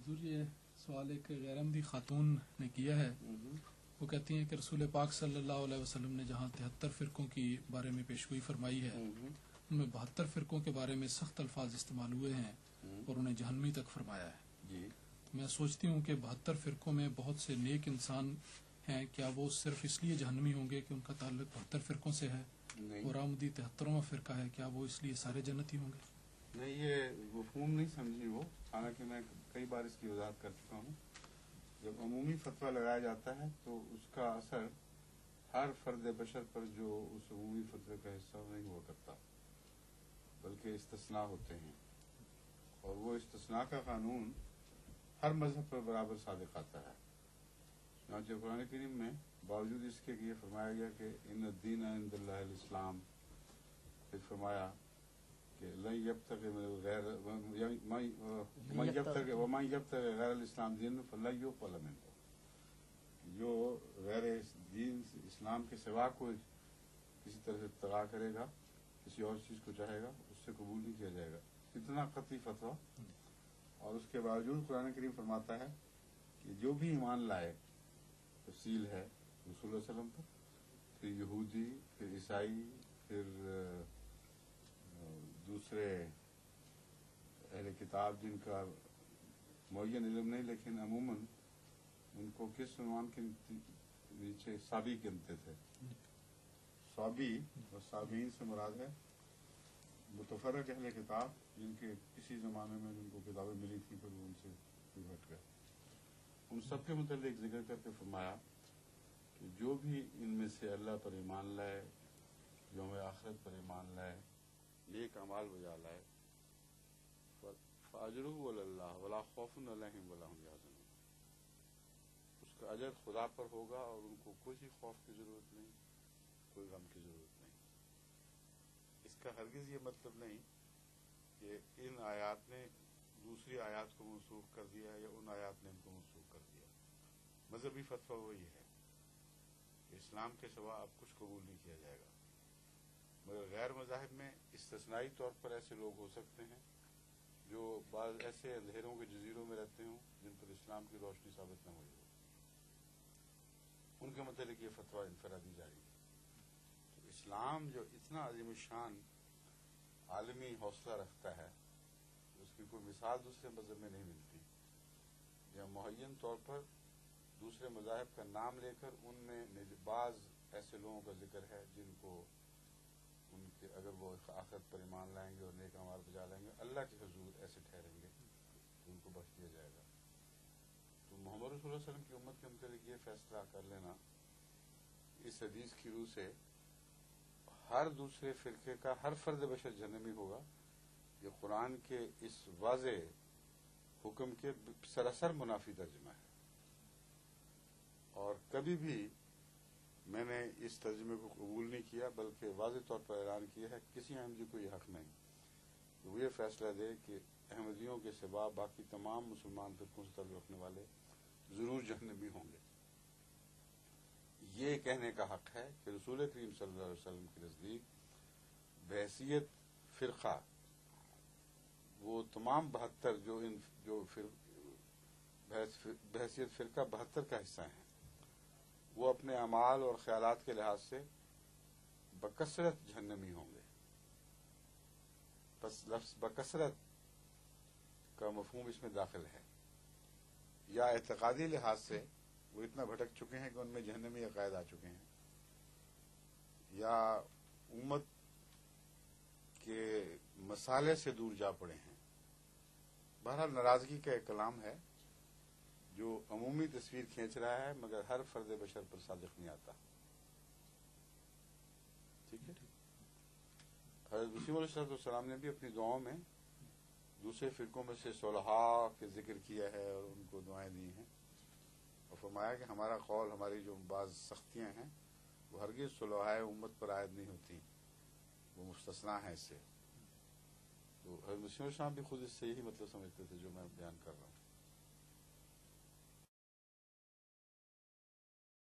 حضور یہ سوال ایک غیر احمدی خاتون نے کیا ہے. وہ کہتی ہیں کہ رسول پاک صلی اللہ علیہ وسلم نے جہاں 73 فرقوں کی بارے میں پیشگوئی فرمائی ہے ان میں 72 فرقوں کے بارے میں سخت الفاظ استعمال ہوئے ہیں اور انہیں جہنمی تک فرمایا ہے. جی میں سوچتی ہوں کہ 72 فرقوں میں بہت سے نیک انسان ہیں، کیا وہ صرف اس لیے جہنمی ہوں گے کہ ان کا تعلق 72 فرقوں سے ہے؟ اور احمدی 73واں فرقہ ہے، کیا وہ اس لیے سارے جنتی ہوں گے؟ نہیں، یہ مفہوم نہیں سمجھی وہ، حالانکہ میں کئی بار اس کی وضاحت کر چکا ہوں. جب عمومی فتویٰ لگایا جاتا ہے تو اس کا اثر ہر فرد بشر پر جو اس عمومی فتوے کا حصہ نہیں ہوا کرتا، بلکہ استثناء ہوتے ہیں، اور وہ استثناء کا قانون ہر مذہب پر برابر صادق آتا ہے. چنانچہ قرآن کریم میں باوجود اس کے کہ یہ فرمایا گیا کہ ان الدین عند اللہ الاسلام، پھر فرمایا کہ لن یبتغی ومن یبتغی غیر الاسلام دین فلن یقبل منہ، جو غیر دین اسلام کے سوا کوئی کسی طرح سے ابتغاء کرے گا، کسی اور چیز کو چاہے گا، اس سے قبول نہیں کیا جائے گا. اتنا قطعی فتویٰ، اور اس کے باوجود قرآن کریم فرماتا ہے کہ جو بھی ایمان لائے، تفصیل ہے رسول اللہ علیہ وسلم پر، پھر یہودی، پھر عیسائی، پھر دوسرے اہل کتاب جن کا معین علم نہیں لیکن عموماً ان کو کس عنوان کے نیچے صابی گنتے تھے. صابی اور صابین سے مراد ہے متفرق اہل کتاب جن کے کسی زمانے میں جن کو کتابیں ملی تھیں پھر وہ ان سے ہٹ گئے. ان سب کے متعلق ذکر کر کے فرمایا کہ جو بھی ان میں سے اللہ پر ایمان لائے، یوم آخرت پر ایمان لائے، نیک اعمال بجا لائے، فاجرہ اللہ ولا خوف علیہم ولا هم یحزنون، اس کا اجر خدا پر ہوگا اور ان کو کوئی خوف کی ضرورت نہیں، کوئی غم کی ضرورت نہیں. اس کا ہرگز یہ مطلب نہیں کہ ان آیات نے دوسری آیات کو منسوخ کر دیا یا ان آیات نے ان کو منسوخ کر دیا. مذہبی فتویٰ وہی ہے کہ اسلام کے سوا اب کچھ قبول نہیں کیا جائے گا، مگر غیر مذاہب میں استثنائی طور پر ایسے لوگ ہو سکتے ہیں جو بعض ایسے اندھیروں کے جزیروں میں رہتے ہوں جن پر اسلام کی روشنی ثابت نہ ہوئی ہو، ان کے متعلق یہ فتویٰ انفرادی جاری ہے. تو اسلام جو اتنا عظیم الشان عالمی حوصلہ رکھتا ہے، اس کی کوئی مثال دوسرے مذہب میں نہیں ملتی. یا معین طور پر دوسرے مذاہب کا نام لے کر ان میں بعض ایسے لوگوں کا ذکر ہے جن کو ان کے اگر وہ آخرت پر ایمان لائیں گے اور نیک اعمال بجا لائیں گے، اللہ کے حضور ایسے ٹھہریں گے تو ان کو بخش دیا جائے گا. تو محمد رسول اللہ علیہ وسلم کی امت کے متعلق یہ فیصلہ کر لینا اس حدیث کی روح سے ہر دوسرے فرقے کا ہر فرد بشر جہنمی ہوگا، یہ قرآن کے اس واضح حکم کے سراسر منافی ترجمہ ہے. اور کبھی بھی میں نے اس ترجمے کو قبول نہیں کیا، بلکہ واضح طور پر اعلان کیا ہے کسی احمدی کو یہ حق نہیں کہ وہ یہ فیصلہ دے کہ احمدیوں کے سوا باقی تمام مسلمان فرقوں سے تعلق رکھنے والے ضرور جہنمی ہوں گے. یہ کہنے کا حق ہے کہ رسول کریم صلی اللہ علیہ وسلم کے نزدیک بحیثیت فرقہ وہ تمام 72 بحیثیت فرقہ 72 کا حصہ ہیں، وہ اپنے اعمال اور خیالات کے لحاظ سے بکثرت جہنمی ہوں گے. بس لفظ بکثرت کا مفہوم اس میں داخل ہے. یا اعتقادی لحاظ سے وہ اتنا بھٹک چکے ہیں کہ ان میں جہنمی عقائد آ چکے ہیں، یا امت کے مسالے سے دور جا پڑے ہیں. بہرحال ناراضگی کا ایک کلام ہے جو عمومی تصویر کھینچ رہا ہے مگر ہر فرد بشر پر صادق نہیں آتا. ٹھیک ہے. حضرت مسیح علیہ السلام نے بھی اپنی دعاؤں میں دوسرے فرقوں میں سے صلحاء کے ذکر کیا ہے اور ان کو دعائیں دی ہیں، اور فرمایا کہ ہمارا قول، ہماری جو بعض سختیاں ہیں وہ ہرگز صلحاء امت پر عائد نہیں ہوتی، وہ مستثنیٰ ہیں اس سے. تو حضرت مسیح علیہ السلام بھی خود اس سے یہی مطلب سمجھتے تھے جو میں بیان کر رہا ہوں.